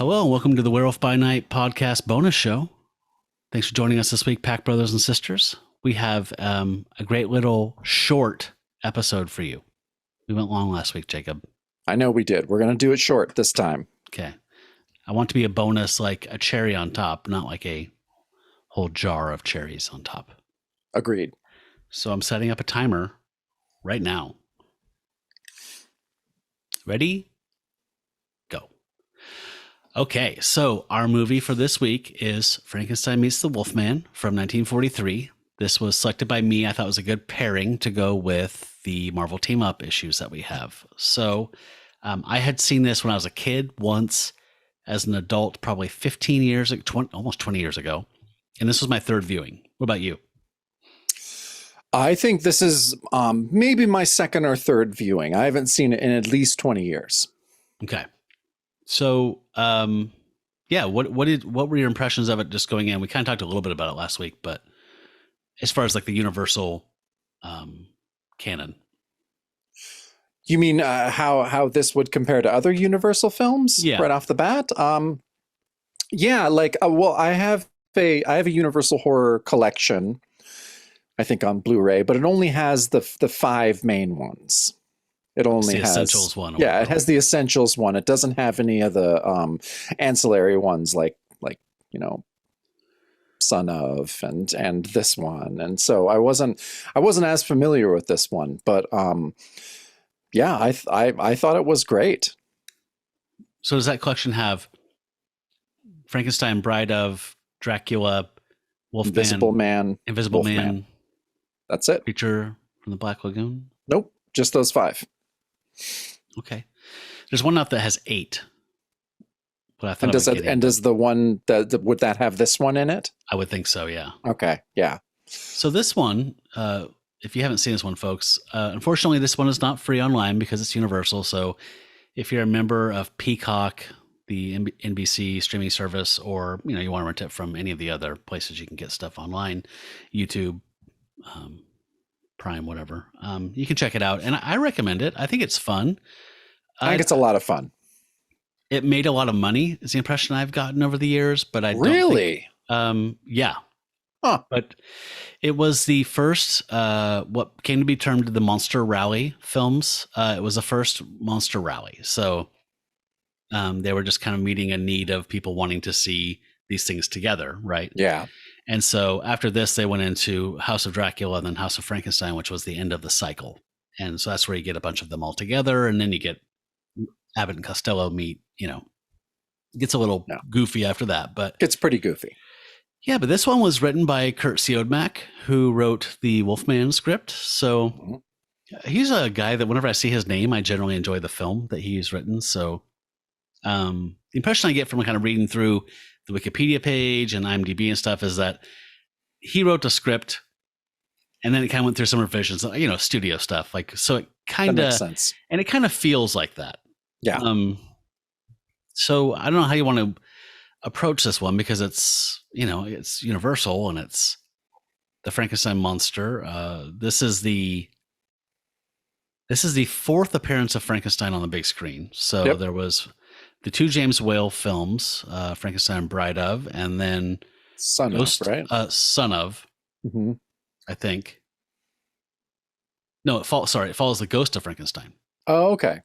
Hello, and welcome to the Werewolf by Night podcast bonus show. Thanks for joining us this week, Pack Brothers and Sisters. We have a great little short episode for you. We went long last week, Jacob. I know we did. We're going to do it short this time. Okay. I want to be a bonus, like a cherry on top, not like a whole jar of cherries on top. Agreed. So I'm setting up a timer right now. Ready? Go. Okay, so our movie for this week is Frankenstein Meets the Wolfman from 1943. This was selected by me. I thought it was a good pairing to go with the Marvel Team Up issues that we have. So I had seen this when I was a kid once, as an adult, probably 15 years, almost 20 years ago. And this was my third viewing. What about you? I think this is maybe my second or third viewing. I haven't seen it in at least 20 years. Okay. So, yeah, what were your impressions of it just going in? We kind of talked a little bit about it last week, but as far as like the Universal canon. You mean how this would compare to other Universal films? Yeah. Right off the bat? Yeah, like, well, I have a Universal horror collection, I think on Blu-ray, but it only has the five main ones. It only has the Essentials one. Yeah, it has the Essentials one. It doesn't have any of the ancillary ones like Son of and this one. And so I wasn't as familiar with this one, but yeah, I thought it was great. So does that collection have Frankenstein, Bride of, Dracula, Wolfman, Invisible Man? That's it. Creature from the Black Lagoon? Nope, just those five. Okay. There's one out that has 8. But I thought does the one that would that have this one in it? I would think so, yeah. Okay, yeah. So this one, if you haven't seen this one, folks, unfortunately, this one is not free online because it's Universal. So if you're a member of Peacock, the NBC streaming service, or you want to rent it from any of the other places you can get stuff online, YouTube, Prime, whatever, you can check it out. And I recommend it. I think it's fun. I think it's a lot of fun. It made a lot of money, is the impression I've gotten over the years, but I really, don't think, yeah. Huh. But it was the first, what came to be termed the Monster Rally films. It was the first Monster Rally. So they were just kind of meeting a need of people wanting to see these things together, right? Yeah. And so after this, they went into House of Dracula and then House of Frankenstein, which was the end of the cycle. And so that's where you get a bunch of them all together. And then you get Abbott and Costello meet, it gets a little goofy after that. But it's pretty goofy. Yeah, but this one was written by Kurt Siodmak, who wrote the Wolfman script. So he's a guy that whenever I see his name, I generally enjoy the film that he's written. So the impression I get from kind of reading through the Wikipedia page and IMDb and stuff is that he wrote the script and then it kind of went through some revisions, studio stuff. Like, so it kind of makes sense. And it kind of feels like that. Yeah. So I don't know how you want to approach this one because it's, it's Universal and it's the Frankenstein monster. This is the fourth appearance of Frankenstein on the big screen. So there was the 2 James Whale films, Frankenstein, Bride of, and then Son of, right? Son of, I think. No, it follows the Ghost of Frankenstein. Oh, okay.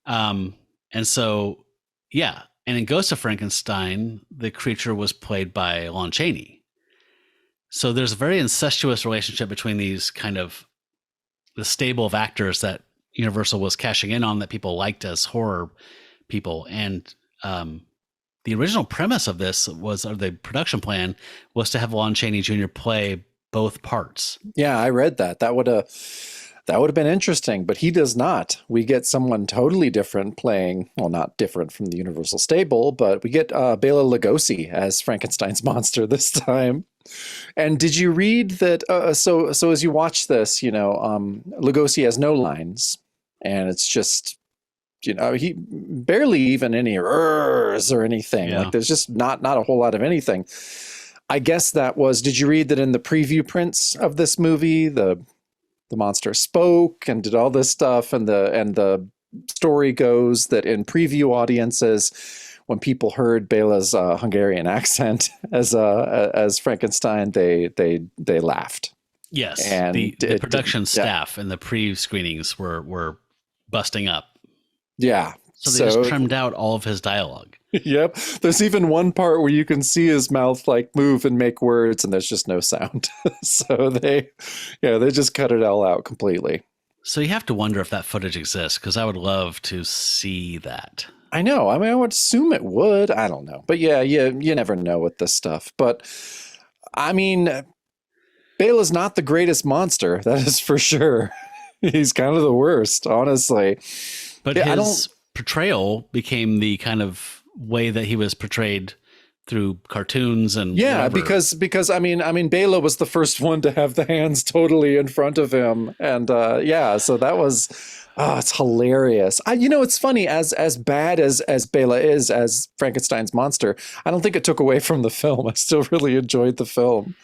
And so, yeah. And in Ghost of Frankenstein, the creature was played by Lon Chaney. So there's a very incestuous relationship between these kind of the stable of actors that Universal was cashing in on that people liked as horror people. And the original premise of this or the production plan was to have Lon Chaney Jr. play both parts. Yeah, I read that. That would have been interesting, but he does not. We get someone totally different playing, well, not different from the Universal stable, but we get Bela Lugosi as Frankenstein's monster this time. And did you read that? So as you watch this, Lugosi has no lines, and it's just, he barely even any ers or anything. Yeah. Like there's just not a whole lot of anything. I guess that was. Did you read that in the preview prints of this movie, the monster spoke and did all this stuff, and the story goes that in preview audiences, when people heard Bela's Hungarian accent as Frankenstein, they laughed. Yes, And the production staff and the pre-screenings were busting up. Yeah. So they just trimmed out all of his dialogue. Yep. There's even one part where you can see his mouth like move and make words, and there's just no sound. So they just cut it all out completely. So you have to wonder if that footage exists, because I would love to see that. I know. I mean, I would assume it would. I don't know. But yeah, you never know with this stuff. But I mean, Bela's not the greatest monster. That is for sure. He's kind of the worst, honestly. But his portrayal became the kind of way that he was portrayed through cartoons and whatever. because I mean Bela was the first one to have the hands totally in front of him, and so that was it's hilarious. It's funny, as bad as Bela is as Frankenstein's monster, I don't think it took away from the film. I still really enjoyed the film.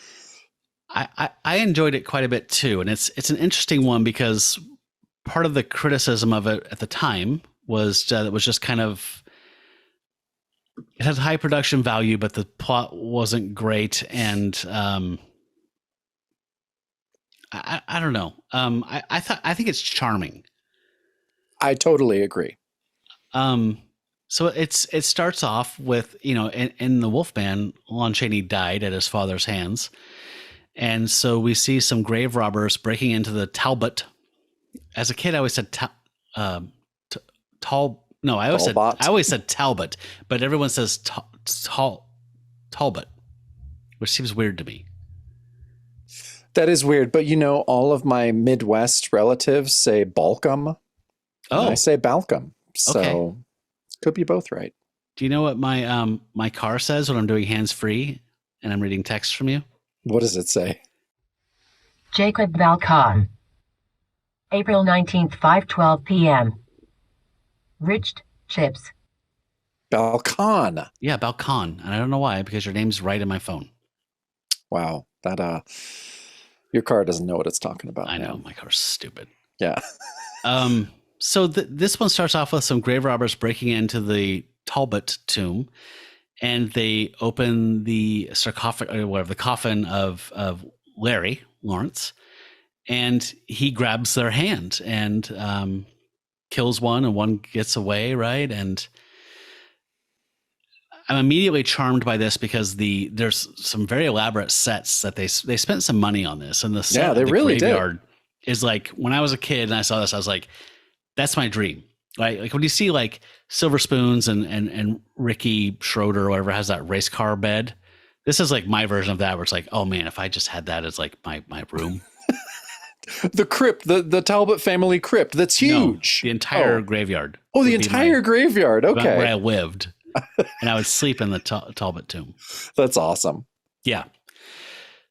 I enjoyed it quite a bit too, and it's an interesting one because part of the criticism of it at the time was that it was just kind of, it had high production value, but the plot wasn't great, and I don't know. I think it's charming. I totally agree. So it starts off with, in the Wolfman, Lon Chaney died at his father's hands, and so we see some grave robbers breaking into the Talbot. As a kid, I always said I always said Talbot, but everyone says Talbot, which seems weird to me. That is weird, but all of my Midwest relatives say Balcom. Oh, I say Balcom, so could be both right. Do you know what my car says when I'm doing hands free and I'm reading text from you? What does it say? Jacob Balcon, April 19th, 5:12 p.m. Riched chips. Balcon. Yeah, Balcon. And I don't know why, because your name's right in my phone. Wow. That your car doesn't know what it's talking about. I know, my car's stupid. Yeah. So this one starts off with some grave robbers breaking into the Talbot tomb, and they open the sarcophagus, or whatever, the coffin of Larry Lawrence, and he grabs their hand and kills one, and one gets away, right? And I'm immediately charmed by this because there's some very elaborate sets that they spent some money on this, and the set they of the really graveyard is like, when I was a kid and I saw this, I was like, that's my dream. Right? Like when you see like Silver Spoons and Ricky Schroeder or whatever has that race car bed, this is like my version of that, where it's like, oh man, if I just had that as like my room. The crypt, the Talbot family crypt, that's huge. No, the entire graveyard. Oh, the entire graveyard. Okay. Where I lived. And I would sleep in the Talbot tomb. That's awesome. Yeah.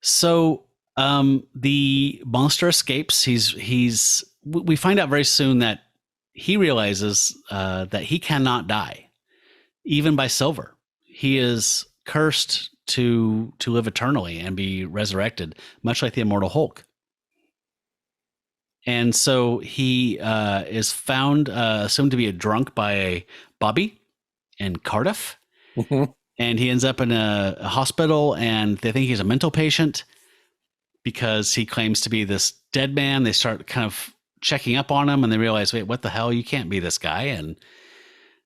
So the monster escapes. We find out very soon that he realizes that he cannot die, even by silver. He is cursed to live eternally and be resurrected, much like the immortal Hulk. And so he is found, assumed to be a drunk by Bobby in Cardiff. Mm-hmm. And he ends up in a hospital, and they think he's a mental patient because he claims to be this dead man. They start kind of checking up on him, and they realize, wait, what the hell? You can't be this guy. And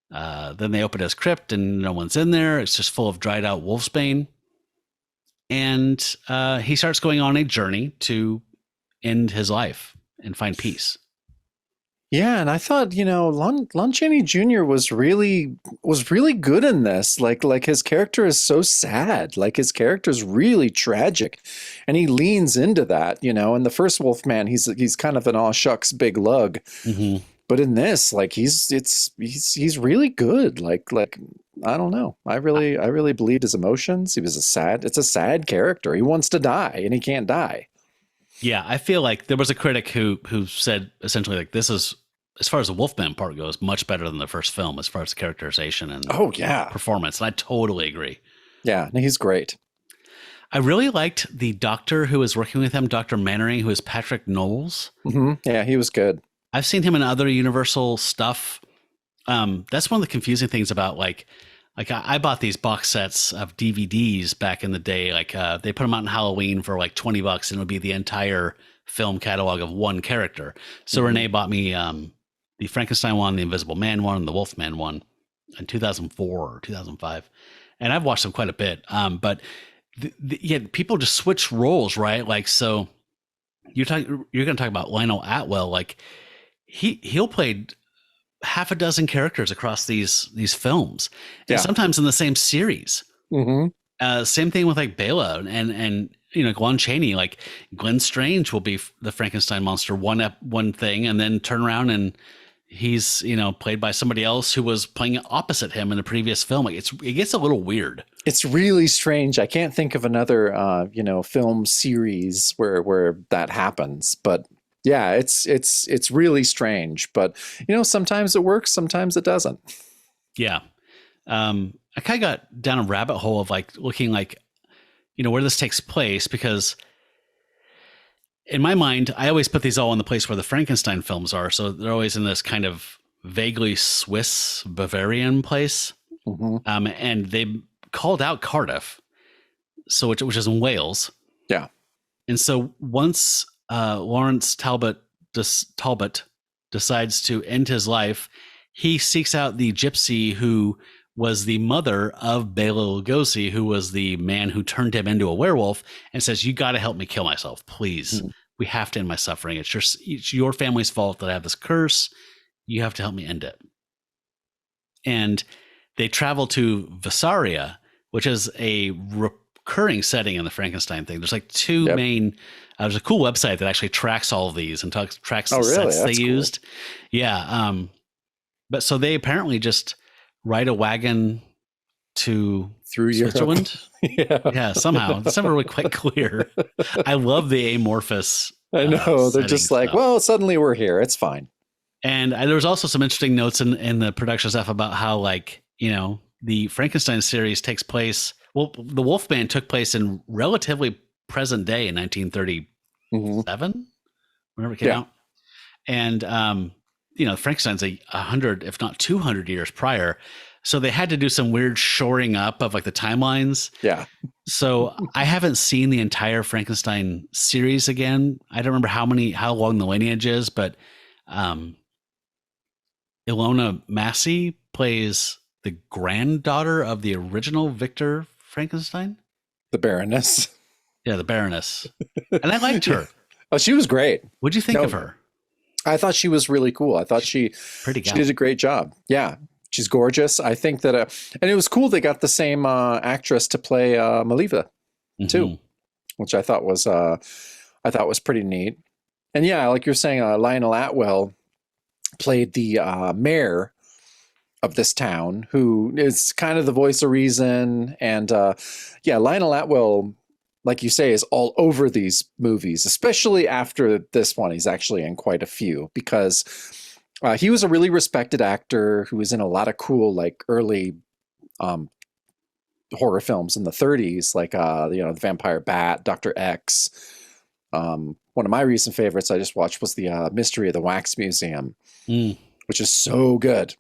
then they open his crypt, and no one's in there. It's just full of dried out wolfsbane. And he starts going on a journey to end his life and find peace. Yeah, and I thought, Lon Chaney Jr. was really good in this. Like his character is so sad. Like his character is really tragic, and he leans into that. In the first Wolfman, he's kind of an aw shucks big lug, Mm-hmm. but in this, like he's really good. Like I don't know. I really believed his emotions. It's a sad character. He wants to die, and he can't die. Yeah, I feel like there was a critic who said essentially like, this is, as far as the Wolfman part goes, much better than the first film as far as the characterization and performance. And I totally agree. Yeah, he's great. I really liked the doctor who was working with him, Dr. Mannering, who is Patrick Knowles. Mm-hmm. Yeah, he was good. I've seen him in other Universal stuff. That's one of the confusing things about like Like I bought these box sets of DVDs back in the day. Like they put them out in Halloween for like $20, and it would be the entire film catalog of one character. So Renee bought me the Frankenstein one, the Invisible Man one, and the Wolfman one in 2004 or 2005, and I've watched them quite a bit. But yeah, people just switch roles, right? Like so, you're going to talk about Lionel Atwell. Like he'll play half a dozen characters across these films, and sometimes in the same series. Same thing with like Bela and Lon Chaney. Like Glenn Strange will be the Frankenstein monster one thing, and then turn around and he's played by somebody else who was playing opposite him in the previous film. Like it gets a little weird. It's really strange. I can't think of another film series where that happens, but yeah, it's really strange, but sometimes it works, sometimes it doesn't. Yeah. I kind of got down a rabbit hole of like looking like, where this takes place, because in my mind, I always put these all in the place where the Frankenstein films are. So they're always in this kind of vaguely Swiss Bavarian place. And they called out Cardiff, which is in Wales. Yeah. And so once Lawrence Talbot decides to end his life, he seeks out the gypsy who was the mother of Bela Lugosi, who was the man who turned him into a werewolf, and says, "You got to help me kill myself, please. We have to end my suffering. It's your family's fault that I have this curse. You have to help me end it." And they travel to Visaria, which is a recurring setting in the Frankenstein thing. There's like two main. There's a cool website that actually tracks all of these and tracks the sets That's they cool. used. Yeah. But so they apparently just ride a wagon through Switzerland. Yeah, somehow. It's never really quite clear. I love the amorphous. I know. They're just like, stuff. Well, suddenly we're here. It's fine. And there was also some interesting notes in the production stuff about how, like, the Frankenstein series takes place. Well, the Wolfman took place in relatively present day in 1937, whenever it came out. And, Frankenstein's 100, if not 200 years prior. So they had to do some weird shoring up of like the timelines. Yeah. So I haven't seen the entire Frankenstein series again. I don't remember how long the lineage is, but Ilona Massey plays the granddaughter of the original Victor Frankenstein. The Baroness. Yeah, the Baroness. And I liked her. Oh, she was great. What'd you think of her? I thought she was really cool. I thought she did a great job. Yeah, she's gorgeous. I think that, and it was cool they got the same actress to play Maliva too, which I thought was pretty neat. And yeah, like you're saying, Lionel Atwell played the mayor of this town, who is kind of the voice of reason. And Lionel Atwell, like you say, is all over these movies, especially after this one. He's actually in quite a few, because he was a really respected actor who was in a lot of cool, like, early horror films in the 30s, like the Vampire Bat, Dr. X. One of my recent favorites I just watched was the Mystery of the Wax Museum, which is so good.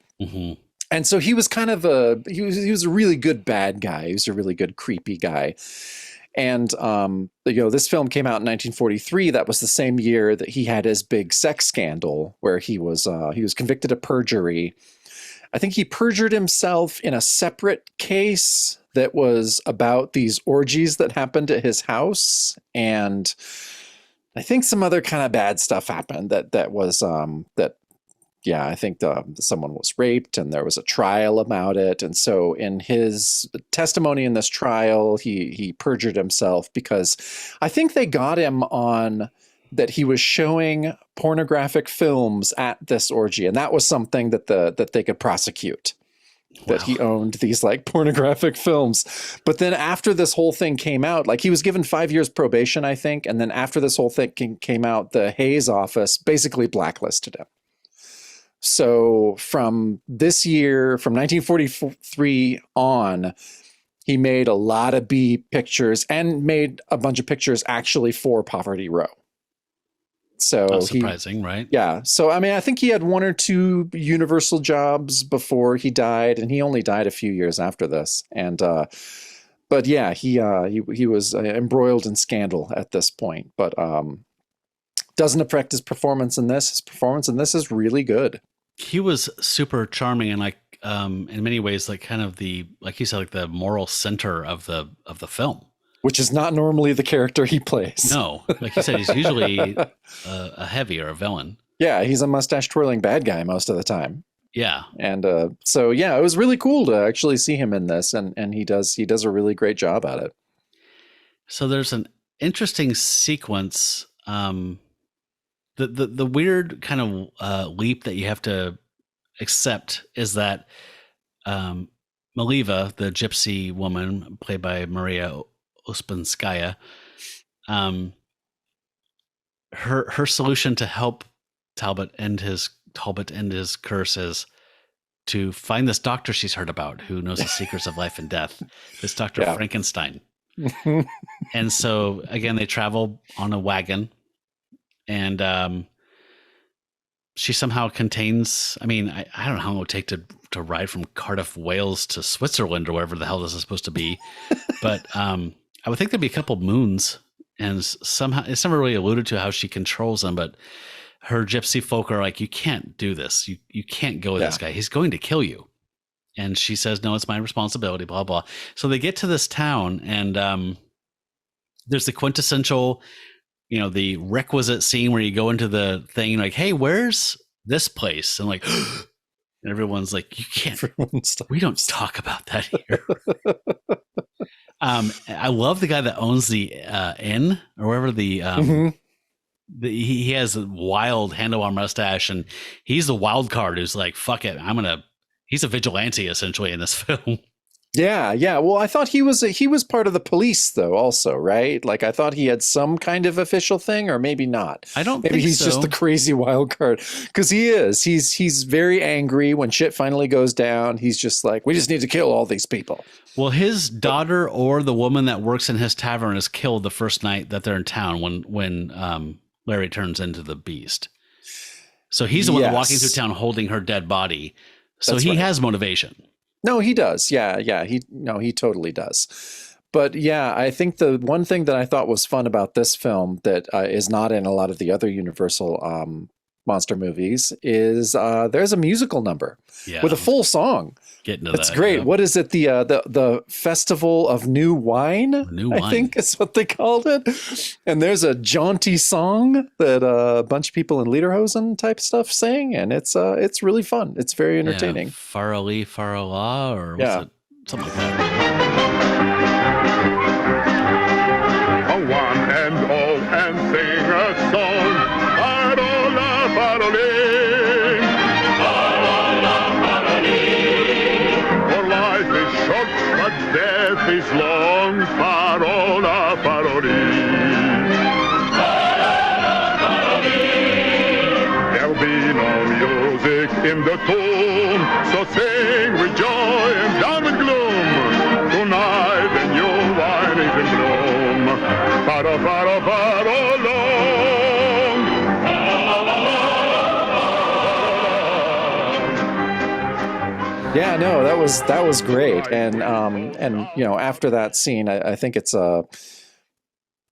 And so he was kind of he was a really good bad guy. He was a really good creepy guy. And this film came out in 1943. That was the same year that he had his big sex scandal, where he was convicted of perjury. I think he perjured himself in a separate case that was about these orgies that happened at his house, and I think some other kind of bad stuff happened. I think someone was raped, and there was a trial about it. And so in his testimony in this trial, he perjured himself, because I think they got him on that he was showing pornographic films at this orgy. And that was something that they could prosecute, that he owned these like pornographic films. But then after this whole thing came out, like, he was given 5 years probation, I think. And then after this whole thing came out, the Hayes office basically blacklisted him. So from this year, from 1943 on, he made a lot of B pictures and made a bunch of pictures actually for Poverty Row. So Not surprising, right? Yeah. So, I mean, I think he had 1 or 2 Universal jobs before he died, and he only died a few years after this. And, but yeah, he was embroiled in scandal at this point, but doesn't affect his performance in this. His performance in this is really good. He was super charming and like, in many ways, like kind of like you said, like the moral center of the film. Which is not normally the character he plays. No, like you said, he's usually a heavy or a villain. Yeah, he's a mustache twirling bad guy most of the time. Yeah, and so yeah, it was really cool to actually see him in this, and he does a really great job at it. So there's an interesting sequence. The weird kind of leap that you have to accept is that Maliva, the gypsy woman played by Maria Ospinskaya, her solution to help Talbot end his curse is to find this doctor she's heard about who knows the secrets of life and death, this Dr. Frankenstein. And so again, they travel on a wagon, and she somehow contains, I mean, I don't know how long it would take to ride from Cardiff, Wales to Switzerland or wherever the hell this is supposed to be. But I would think there'd be a couple moons, and somehow it's never really alluded to how she controls them, but her gypsy folk are like, you can't do this. You can't go with this guy. He's going to kill you. And she says, no, it's my responsibility, blah, blah. So they get to this town, and there's the quintessential, the requisite scene where you go into the thing like, hey, where's this place? And like, and everyone's like, you can't, we don't talk about that here. I love the guy that owns the inn or wherever he has a wild handlebar mustache, and he's the wild card who's like, fuck it, he's a vigilante essentially in this film. Yeah. Well, I thought he was part of the police though, also, right? Like I thought he had some kind of official thing, or maybe not. I don't maybe think he's so. Just the crazy wild card, because he is. He's very angry when shit finally goes down. He's just like, we just need to kill all these people. Well, his daughter or the woman that works in his tavern is killed the first night that they're in town when Larry turns into the beast. So he's the one that's walking through town holding her dead body. So he has motivation. No, he does. Yeah. He totally does. But yeah, I think the one thing that I thought was fun about this film that is not in a lot of the other Universal monster movies is there's a musical number with a full song. Getting to That's great. Yeah. What is it? The Festival of New Wine, I think is what they called it. And there's a jaunty song that a bunch of people in Lederhosen type stuff sing, and it's really fun. It's very entertaining. Farali Farala, or what's it? Something like that. A one and all and sing a song. Farola, faroling. Farola, faroling. For life is short, but death is long. Farola, faroling. Farola, faroling. There'll be no music in the tomb, so sing with joy and down with gloom. Tonight the new wine is in bloom. Faro, faro, faro, long. Yeah, no, that was great. And after that scene, I think it's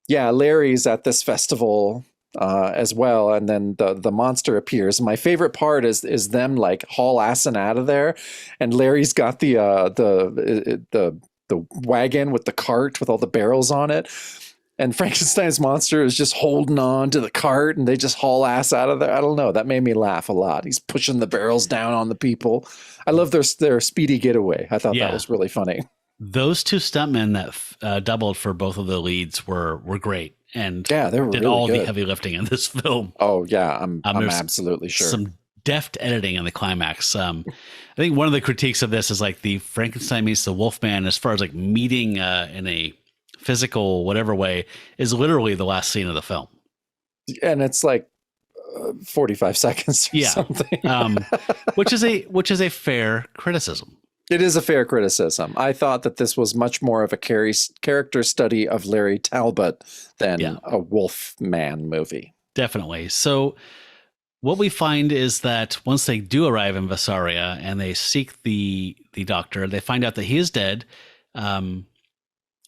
Larry's at this festival as well, and then the monster appears. My favorite part is them like haul assing out of there, and Larry's got the wagon with the cart with all the barrels on it, and Frankenstein's monster is just holding on to the cart, and they just haul ass out of there. I don't know, that made me laugh a lot. He's pushing the barrels down on the people. I love their speedy getaway. I thought that was really funny. Those two stuntmen that doubled for both of the leads were great, and they were did really all good. the heavy lifting in this film. Oh yeah, I'm absolutely sure. Some deft editing in the climax. I think one of the critiques of this is like the Frankenstein meets the Wolfman, as far as like meeting in a physical whatever way, is literally the last scene of the film, and it's like 45 seconds or something. which is a fair criticism. It is a fair criticism. I thought that this was much more of a character study of Larry Talbot than a Wolfman movie. Definitely. So what we find is that once they do arrive in Vassaria and they seek the doctor, they find out that he is dead.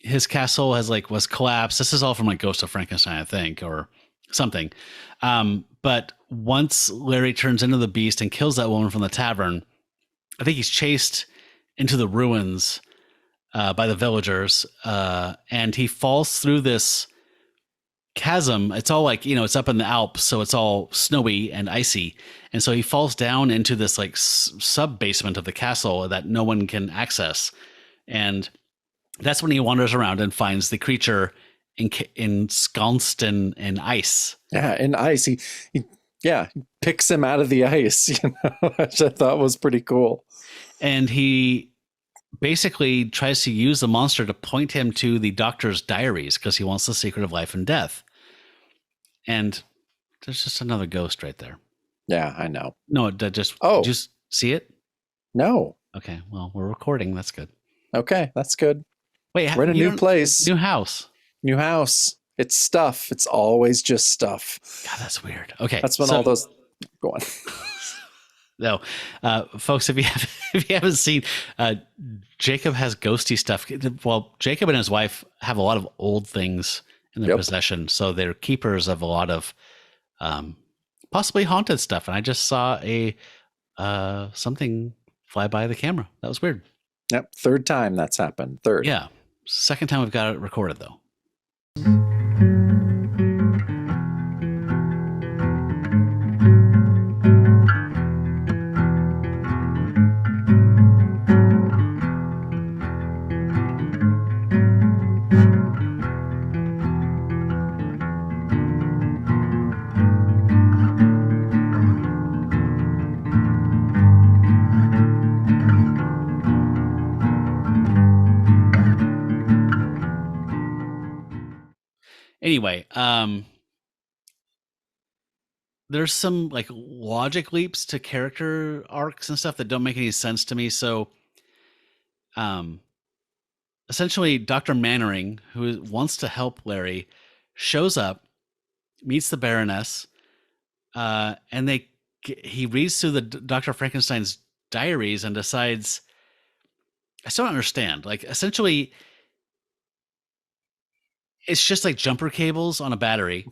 His castle was collapsed. This is all from like Ghost of Frankenstein, I think, or something. But once Larry turns into the beast and kills that woman from the tavern, I think he's chased into the ruins by the villagers, and he falls through this chasm. It's all like, it's up in the Alps, so it's all snowy and icy. And so he falls down into this like sub basement of the castle that no one can access. And that's when he wanders around and finds the creature ensconced in ice. Yeah, in ice. He picks him out of the ice, which I thought was pretty cool. And he basically tries to use the monster to point him to the doctor's diaries because he wants the secret of life and death. And there's just another ghost right there. Yeah, I know. No, did you see it? No. Okay, well, we're recording. That's good. Okay, that's good. Wait, we're in a new place. New house. New house. It's stuff. It's always just stuff. God, that's weird. Okay. That's when all those go on. No, folks, if you haven't seen, Jacob has ghosty stuff. Well, Jacob and his wife have a lot of old things in their possession, so they're keepers of a lot of possibly haunted stuff. And I just saw something fly by the camera. That was weird. Yep, third time that's happened. Third. Yeah, second time we've got it recorded though. Anyway, there's some like logic leaps to character arcs and stuff that don't make any sense to me. So, essentially, Dr. Mannering, who wants to help Larry, shows up, meets the Baroness, and he reads through Dr. Frankenstein's diaries and decides, I still don't understand. Like, essentially, it's just like jumper cables on a battery.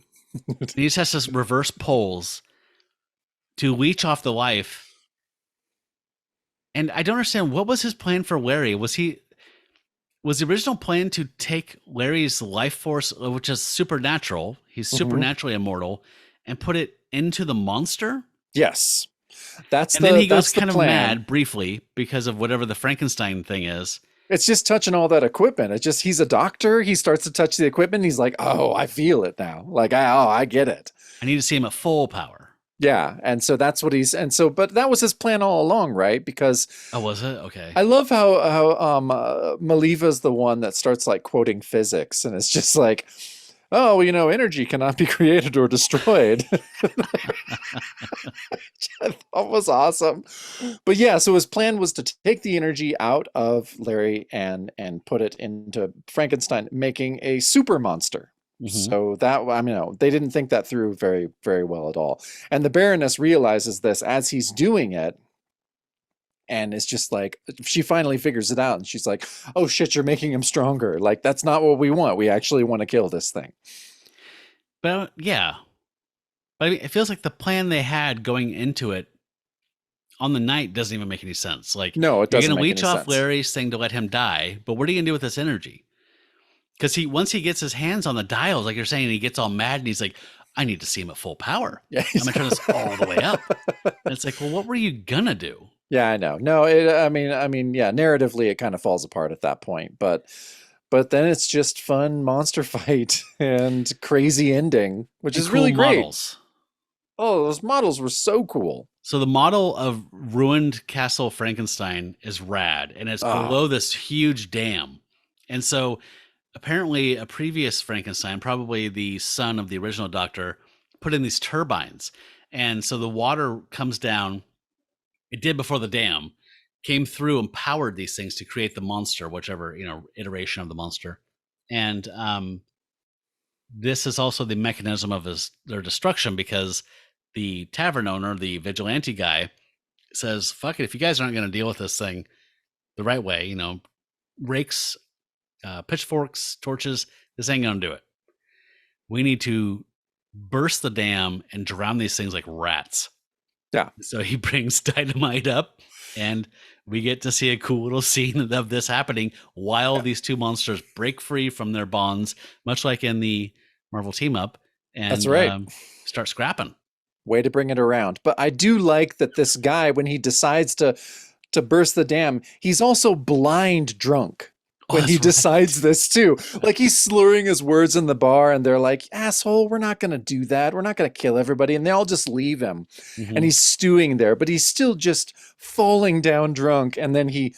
He just has to reverse poles to leech off the life. And I don't understand, what was his plan for Larry? Was the original plan to take Larry's life force, which is supernatural, he's supernaturally immortal, and put it into the monster? Yes. Then he goes kind of mad briefly because of whatever the Frankenstein thing is. It's just touching all that equipment. It's just, he's a doctor. He starts to touch the equipment. He's like, oh, I feel it now. Like, I get it. I need to see him at full power. Yeah. And so that's what but that was his plan all along, right? Because. Oh, was it? Okay. I love how Maliva's the one that starts like quoting physics. And it's just like, oh, energy cannot be created or destroyed. Which I thought was awesome. But yeah, so his plan was to take the energy out of Larry and put it into Frankenstein, making a super monster. Mm-hmm. So they didn't think that through very, very well at all. And the Baroness realizes this as he's doing it. And it's just like, she finally figures it out. And she's like, oh shit, you're making him stronger. Like, that's not what we want. We actually want to kill this thing. But yeah. But I mean, it feels like the plan they had going into it on the night doesn't even make any sense. Like, no, it doesn't. You're going to leech off Larry's thing to let him die. But what are you going to do with this energy? Because once he gets his hands on the dials, like you're saying, he gets all mad and he's like, I need to see him at full power. Yeah, I'm going to turn this all the way up. And it's like, well, what were you going to do? Yeah, I know. No, yeah, narratively it kind of falls apart at that point, but then it's just fun monster fight and crazy ending, which is really great. Models. Oh, those models were so cool. So the model of ruined Castle Frankenstein is rad, and it's below this huge dam. And so apparently a previous Frankenstein, probably the son of the original doctor, put in these turbines. And so the water comes down. It did before the dam, came through and powered these things to create the monster, whichever iteration of the monster. And this is also the mechanism of their destruction, because the tavern owner, the vigilante guy, says, fuck it, if you guys aren't going to deal with this thing the right way, you know, rakes, pitchforks, torches, this ain't going to do it. We need to burst the dam and drown these things like rats. Yeah. So he brings dynamite up, and we get to see a cool little scene of this happening while these two monsters break free from their bonds, much like in the Marvel team up, and That's right. Start scrapping. Way to bring it around. But I do like that this guy, when he decides to burst the dam, he's also blind drunk. When he decides this too. Like, he's slurring his words in the bar, and they're like, asshole, we're not going to do that. We're not going to kill everybody. And they all just leave him. Mm-hmm. And he's stewing there, but he's still just falling down drunk. And then he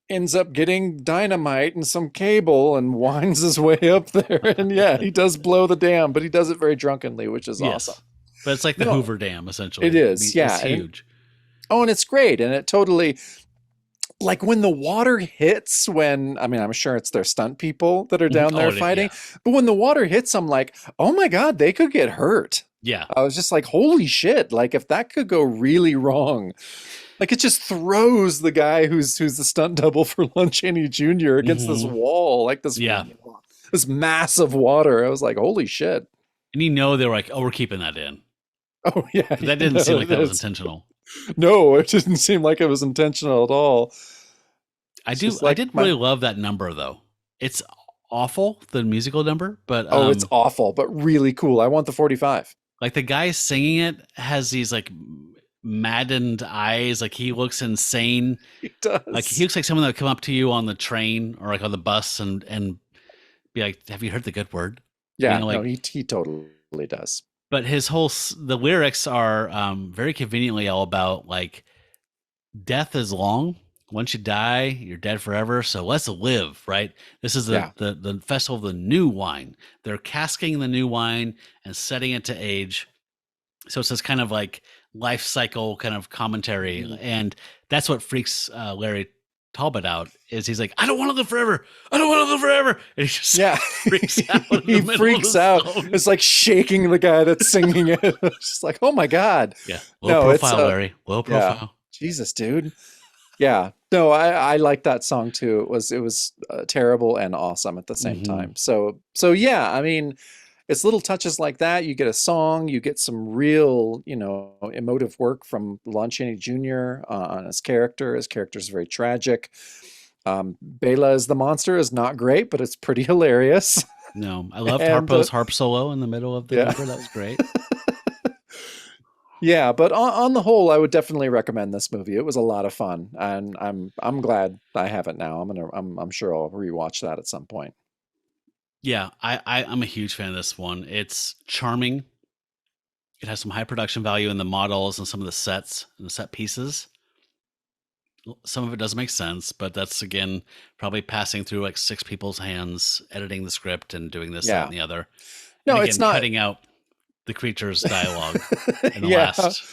ends up getting dynamite and some cable and winds his way up there. And yeah, he does blow the dam, but he does it very drunkenly, which is awesome. But it's like the Hoover Dam, essentially. It is, It's huge. And it's great. And it totally... Like, when the water hits, I'm sure it's their stunt people that are down there fighting, but when the water hits, I'm like, oh my God, they could get hurt. Yeah. I was just like, holy shit. Like, if that could go really wrong, like, it just throws the guy who's the stunt double for Lon Chaney Jr. against this wall, like this massive water. I was like, holy shit. And they were like, oh, we're keeping that in. Oh yeah. But that didn't seem like that was intentional. No, it didn't seem like it was intentional at all. I did really love that number, though. It's awful, the musical number, but it's awful, but really cool. I want the 45. Like, the guy singing it has these like maddened eyes, like he looks insane. He does. Like, he looks like someone that would come up to you on the train or like on the bus and be like, "Have you heard the good word?" Yeah, he totally does. But the lyrics are very conveniently all about, like, death is long. Once you die, you're dead forever. So let's live, right? This is the festival of the new wine. They're casking the new wine and setting it to age. So it's this kind of like life cycle kind of commentary. Mm-hmm. And that's what freaks Larry Talbot out, is he's like, I don't want to live forever. I don't want to live forever. And he just freaks out. He freaks out. It's like shaking the guy that's singing it. It's just like, oh my God. Yeah. Low profile, Larry. Low profile. Yeah. Jesus, dude. Yeah. No, I like that song too. It was terrible and awesome at the same time. So yeah, I mean, it's little touches like that. You get a song, you get some real, emotive work from Lon Chaney Jr. On his character. His character is very tragic. Bela as the monster is not great, but it's pretty hilarious. No, I loved Harpo's harp solo in the middle of the number. That was great. Yeah, but on the whole, I would definitely recommend this movie. It was a lot of fun, and I'm glad I have it now. I'm sure I'll rewatch that at some point. Yeah, I'm a huge fan of this one. It's charming. It has some high production value in the models and some of the sets and the set pieces. Some of it doesn't make sense, but that's, again, probably passing through like 6 people's hands, editing the script and doing this, that, and the other. No, and again, it's not cutting out the creature's dialogue in the last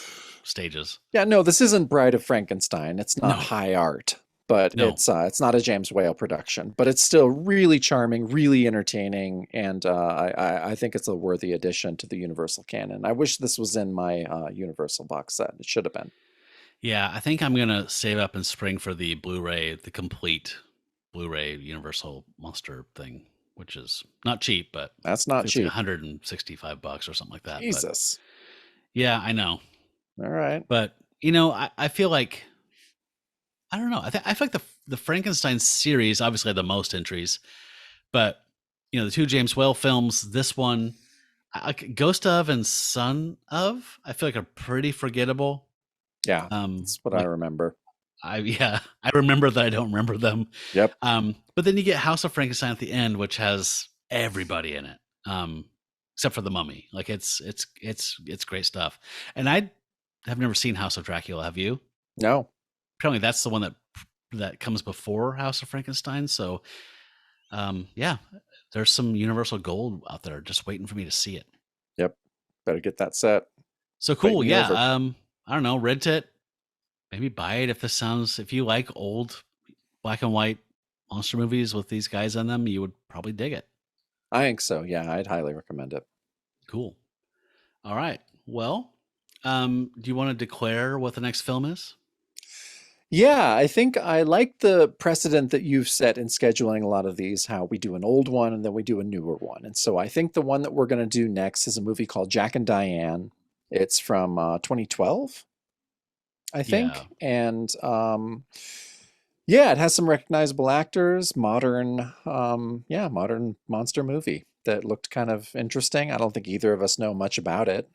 stages. Yeah, no, this isn't Bride of Frankenstein. It's not high art, but it's not a James Whale production, but it's still really charming, really entertaining, and I think it's a worthy addition to the Universal canon. I wish this was in my Universal box set. It should have been. Yeah, I think I'm gonna save up in spring for the Blu-ray, the complete Blu-ray Universal Monster thing, which is not cheap, but that's not cheap. Like $165 or something like that. Jesus. But, yeah, I know. All right. But I feel like, I don't know. I feel like the Frankenstein series obviously had the most entries, but the 2 James Whale films, this one, Ghost of and Son of, I feel like are pretty forgettable. Yeah, that's what I remember. I remember that I don't remember them. Yep. But then you get House of Frankenstein at the end, which has everybody in it, except for the mummy. Like, it's great stuff. And I have never seen House of Dracula. Have you? No. Apparently, that's the one that comes before House of Frankenstein. So, there's some Universal gold out there just waiting for me to see it. Yep. Better get that set. So cool. Yeah. I don't know. Rent it. Maybe buy it if you like old black and white monster movies with these guys in them, you would probably dig it. I think so. Yeah, I'd highly recommend it. Cool. All right. Well, do you want to declare what the next film is? Yeah, I think I like the precedent that you've set in scheduling a lot of these, how we do an old one and then we do a newer one. And so I think the one that we're going to do next is a movie called Jack and Diane. It's from 2012, I Yeah. think. And yeah, it has some recognizable actors, modern monster movie that looked kind of interesting. I don't think either of us know much about it.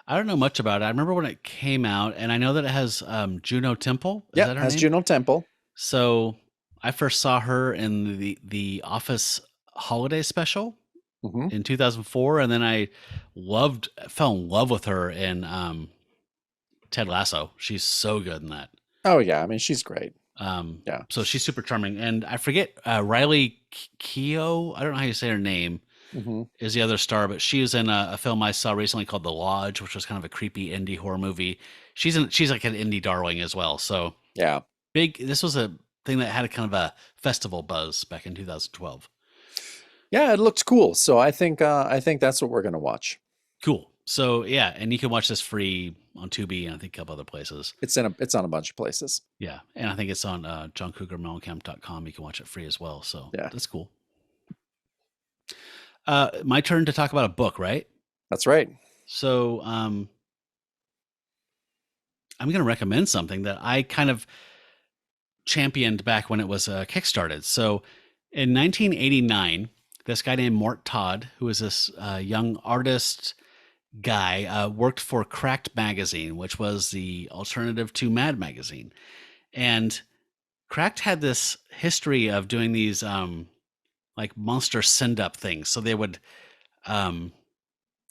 I don't know much about it. I remember when it came out, and I know that it has Juno Temple. Is Yep, that her has name? Juno Temple. So I first saw her in the Office holiday special Hmm. in 2004, and then I fell in love with her in Ted Lasso. She's so good in that. Oh yeah, I mean she's great. Yeah. So she's super charming, and I forget Riley Keough. I don't know how you say her name. Hmm. Is the other star, but she was in a film I saw recently called The Lodge, which was kind of a creepy indie horror movie. She's like an indie darling as well. So Yeah. big. This was a thing that had a kind of a festival buzz back in 2012. Yeah, it looked cool. So I think that's what we're gonna watch. Cool. So yeah, and you can watch this free on Tubi and I think a couple other places. It's on a bunch of places. Yeah, and I think it's on johnkrugermellencamp.com. You can watch it free as well. So Yeah. that's cool. My turn to talk about a book, right? That's right. So I'm going to recommend something that I kind of championed back when it was kickstarted. So in 1989, this guy named Mort Todd, who was this young artist guy, worked for Cracked magazine, which was the alternative to Mad magazine. And Cracked had this history of doing these like monster send up things. So they would have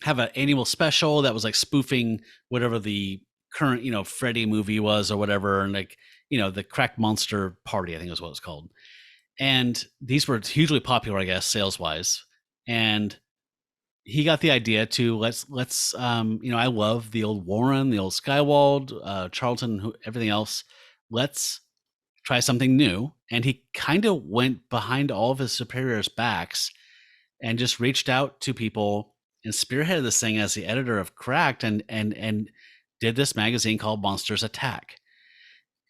an annual special that was like spoofing whatever the current, Freddy movie was or whatever. And like, the Cracked Monster Party, I think was what it was called. And these were hugely popular, I guess, sales wise. And he got the idea to let's I love the old Warren, the old Skywald, Charlton, everything else. Let's try something new. And he kind of went behind all of his superiors' backs and just reached out to people and spearheaded this thing as the editor of Cracked and did this magazine called Monsters Attack.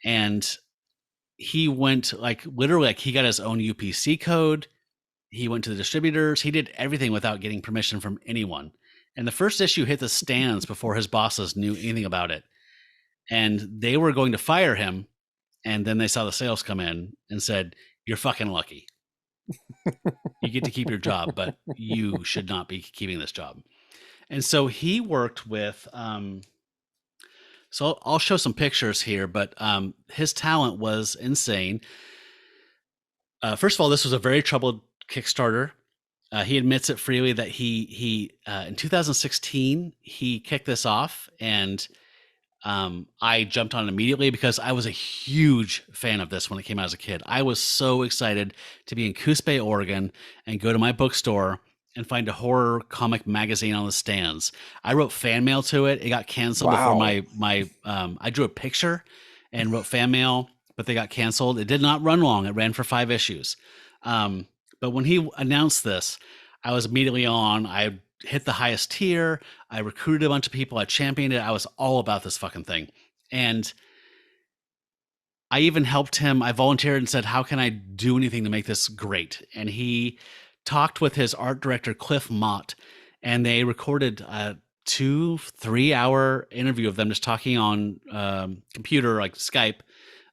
And he went literally he got his own UPC code. He went to the distributors. He did everything without getting permission from anyone. And the first issue hit the stands before his bosses knew anything about it. And they were going to fire him. And then they saw the sales come in and said, "You're fucking lucky. You get to keep your job, but you should not be keeping this job." And so he worked with, so I'll show some pictures here, but his talent was insane. First of all, this was a very troubled Kickstarter. He admits it freely that he in 2016, he kicked this off, and I jumped on it immediately because I was a huge fan of this when it came out as a kid. I was so excited to be in Coos Bay, Oregon, and go to my bookstore and find a horror comic magazine on the stands. I wrote fan mail to it. It got canceled before my I drew a picture and wrote fan mail, but they got canceled. It did not run long. It ran for 5 issues. But when he announced this, I was immediately on. I hit the highest tier. I recruited a bunch of people. I championed it. I was all about this fucking thing. And I even helped him. I volunteered and said, how can I do anything to make this great? And he talked with his art director, Cliff Mott, and they recorded a 2-3 hour interview of them just talking on computer, like Skype,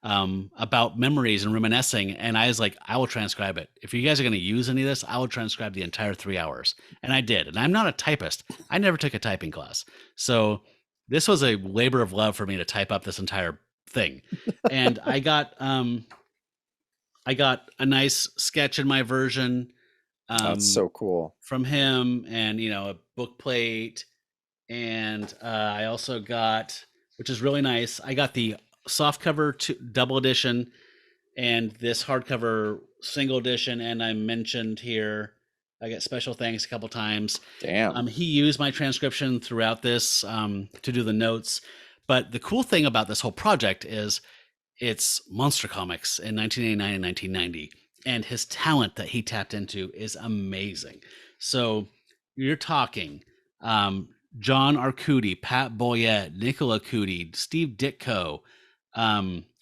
about memories and reminiscing. And I was like, I will transcribe it. If you guys are going to use any of this, I will transcribe the entire 3 hours. And I did. And I'm not a typist. I never took a typing class. So this was a labor of love for me to type up this entire thing. And I got a nice sketch in my version. That's so cool. From him, and a book plate. And I also got, which is really nice, I got the softcover double edition and this hardcover single edition. And I mentioned here, I got special thanks a couple times. Damn. He used my transcription throughout this to do the notes. But the cool thing about this whole project is it's Monster Comics in 1989 and 1990. and his talent that he tapped into is amazing. So you're talking John Arcudi, Pat Boyette, Nicola Cudi, Steve Ditko,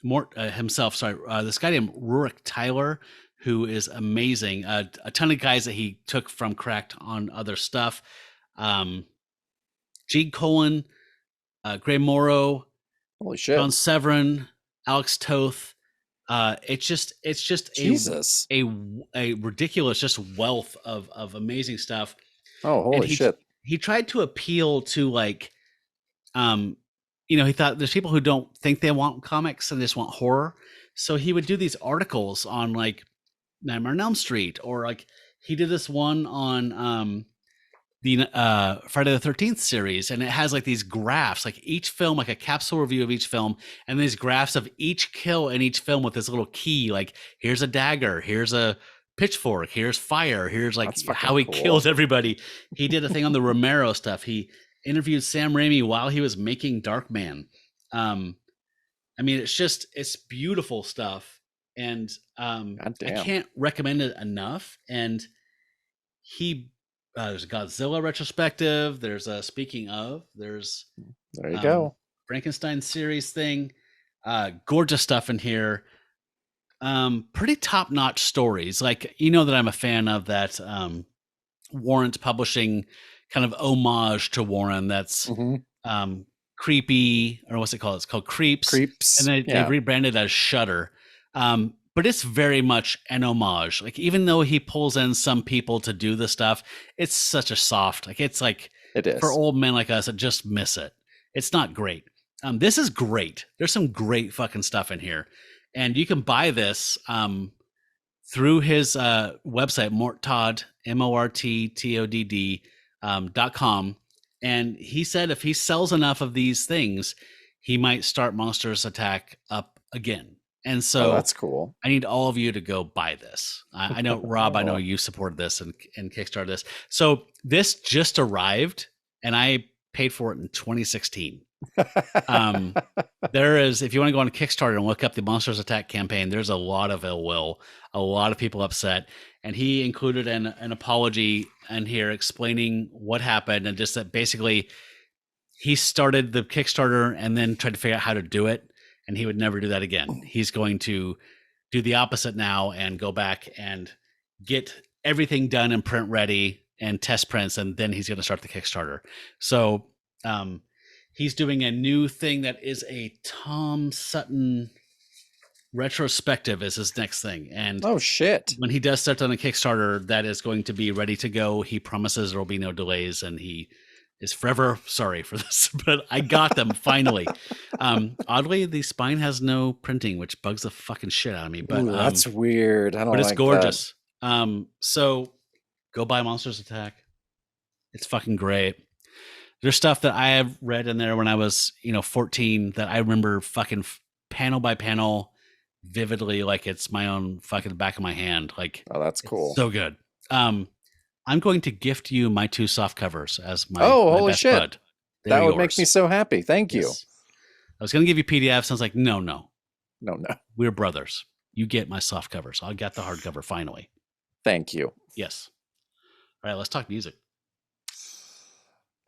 Mort himself. Sorry, this guy named Rurik Tyler, who is amazing. A ton of guys that he took from Cracked on other stuff. Gene Colan, Gray Morrow, Holy shit. John Severin, Alex Toth. It's just Jesus. a ridiculous just wealth of amazing stuff. Oh, holy shit. He tried to appeal to like, he thought there's people who don't think they want comics and they just want horror. So he would do these articles on like Nightmare on Elm Street, or like he did this one on the Friday the 13th series, and it has like these graphs, like each film, like a capsule review of each film, and these graphs of each kill in each film with this little key, like here's a dagger, here's a pitchfork, here's fire, here's like how he kills everybody. He did a thing on the Romero stuff. He interviewed Sam Raimi while he was making Darkman. I mean, it's beautiful stuff, and I can't recommend it enough. And there's a Godzilla retrospective. There's a there you go, Frankenstein series thing. Gorgeous stuff in here. Pretty top-notch stories. Like, that I'm a fan of that Warrant Publishing kind of homage to Warren. That's creepy, or what's it called? It's called Creeps. And they rebranded as Shudder. But it's very much an homage. Like, even though he pulls in some people to do the stuff, it's such a soft, like, it's like, it is for old men like us that just miss it. It's not great. This is great. There's some great fucking stuff in here. And you can buy this through his website, Mort Todd, MortTodd.com. And he said if he sells enough of these things, he might start Monsters Attack up again. And so that's cool. I need all of you to go buy this. I know, Rob, I know you supported this and Kickstarted this. So this just arrived, and I paid for it in 2016. There is, if you want to go on Kickstarter and look up the Monsters Attack campaign, there's a lot of ill will, a lot of people upset. And he included an apology in here explaining what happened, and just that basically he started the Kickstarter and then tried to figure out how to do it. And he would never do that again. He's going to do the opposite now and go back and get everything done and print ready and test prints. And then he's going to start the Kickstarter. So he's doing a new thing that is a Tom Sutton retrospective is his next thing. And oh shit, when he does start on a Kickstarter, that is going to be ready to go. He promises there will be no delays, and he is forever sorry for this, but I got them finally. Oddly, the spine has no printing, which bugs the fucking shit out of me. But that's weird. I don't. But it's like gorgeous. So go buy Monsters Attack. It's fucking great. There's stuff that I have read in there when I was, 14 that I remember fucking panel by panel vividly, like it's my own fucking back of my hand. Like, oh, that's cool. So good. I'm going to gift you my 2 soft covers as my holy best shit. bud. That would make me so happy. Thank you. Yes. I was going to give you PDFs. I was like, no. We're brothers. You get my soft covers. I got the hardcover finally. Thank you. Yes. All right, let's talk music.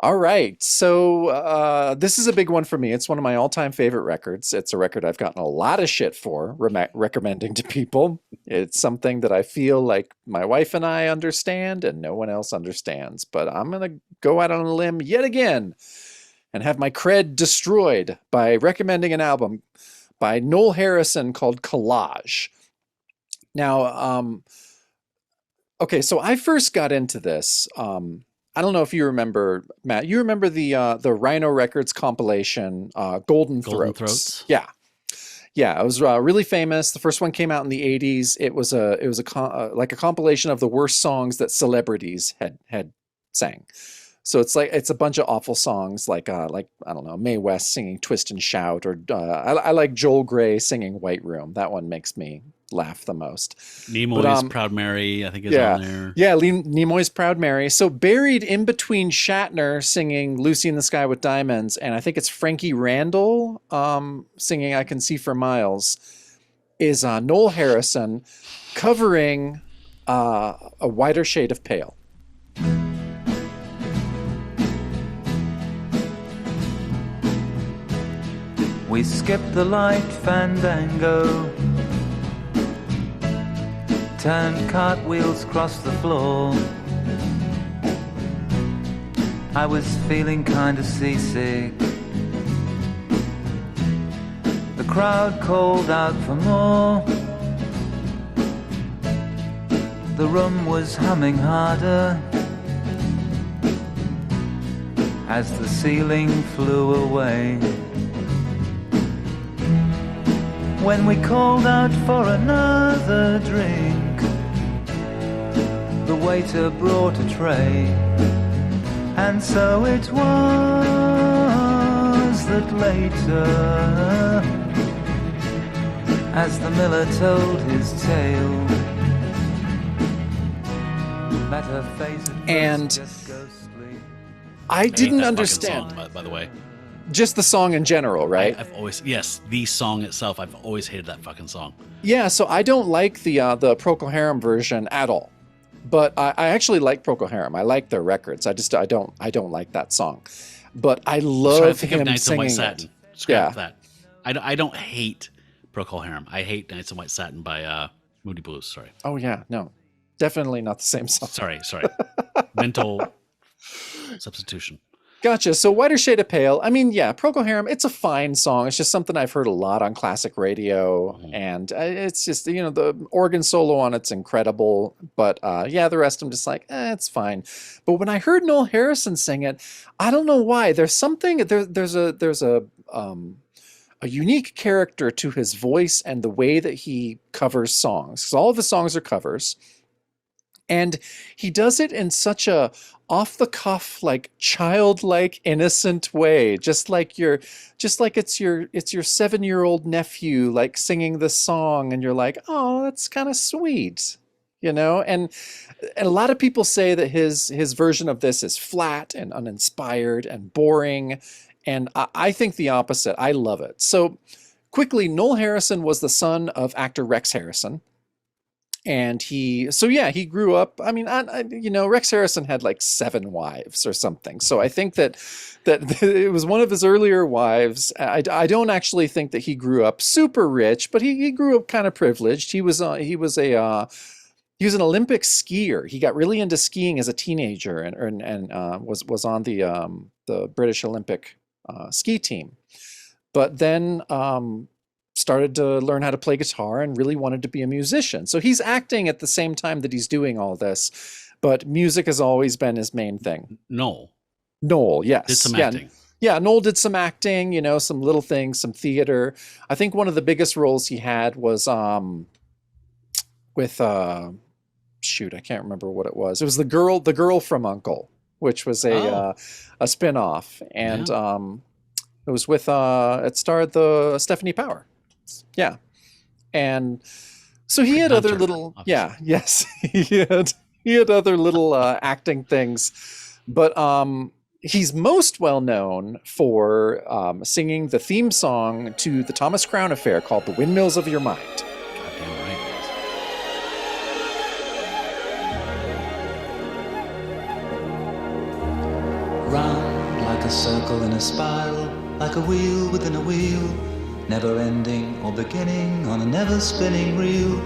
All right. So this is a big one for me. It's one of my all-time favorite records. It's a record I've gotten a lot of shit for recommending to people. It's something that I feel like my wife and I understand and no one else understands. But I'm going to go out on a limb yet again and have my cred destroyed by recommending an album by Noel Harrison called Collage. Now, okay, so I first got into this. I don't know if you remember, Matt. You remember the Rhino Records compilation, Golden Throats? Yeah. It was really famous. The first one came out in the 80s. It was like a compilation of the worst songs that celebrities had sang. So it's a bunch of awful songs like I don't know, Mae West singing "Twist and Shout," or I like Joel Grey singing "White Room." That one makes me laugh the most. Nimoy's Proud Mary, I think, is on there. Yeah, Nimoy's Proud Mary. So buried in between Shatner singing "Lucy in the Sky with Diamonds" and I think it's Frankie Randall singing "I Can See for Miles," is Noel Harrison covering A Wider Shade of Pale. We skipped the light fandango, turned cartwheels across the floor. I was feeling kinda seasick. The crowd called out for more. The room was humming harder as the ceiling flew away. When we called out for another drink, the waiter brought a tray. And so it was that later, as the miller told his tale, that her face had And just ghostly. I hate didn't that fucking understand song, by the way. just the song in general, right? I've always, yes, the song itself. I've always hated that fucking song. Yeah, so I don't like the Procol Harum version at all, but I actually like Procol Harum. I like their records. I don't like that song, but I I was trying to love think of him Nights in White singing Satin. it. Scrap Yeah. that. I don't hate Procol Harum. I hate Nights in White Satin by Moody Blues. Sorry. Oh yeah, no, definitely not the same song. Sorry. Mental substitution. Gotcha. So Wider Shade of Pale. I mean, yeah, Procol Harum. It's a fine song. It's just something I've heard a lot on classic radio, and it's just the organ solo on it's incredible. But yeah, the rest I'm just like, it's fine. But when I heard Noel Harrison sing it, I don't know why. There's something. There's a unique character to his voice and the way that he covers songs. Because all of his songs are covers. And he does it in such a off the cuff, like childlike, innocent way, just like it's your 7-year-old nephew like singing the song, and you're like, oh, that's kind of sweet, And a lot of people say that his version of this is flat and uninspired and boring, and I think the opposite. I love it. So quickly, Noel Harrison was the son of actor Rex Harrison. And he grew up. I mean, Rex Harrison had like 7 wives or something. So I think that it was one of his earlier wives. I don't actually think that he grew up super rich, but he grew up kind of privileged. He was an Olympic skier. He got really into skiing as a teenager and was on the British Olympic ski team. But then started to learn how to play guitar and really wanted to be a musician. So he's acting at the same time that he's doing all this, but music has always been his main thing. Noel, yes. did some acting. Yeah, Noel did some acting, some little things, some theater. I think one of the biggest roles he had was with I can't remember what it was. It was the girl from Uncle, which was a spin-off. And it was with it starred the Stephanie Power. Yeah. And so he had other little he had other little acting things, but he's most well known for singing the theme song to the Thomas Crown Affair called The Windmills of Your Mind. Goddamn right. Round like a circle in a spiral, like a wheel within a wheel, never ending or beginning on a never spinning reel,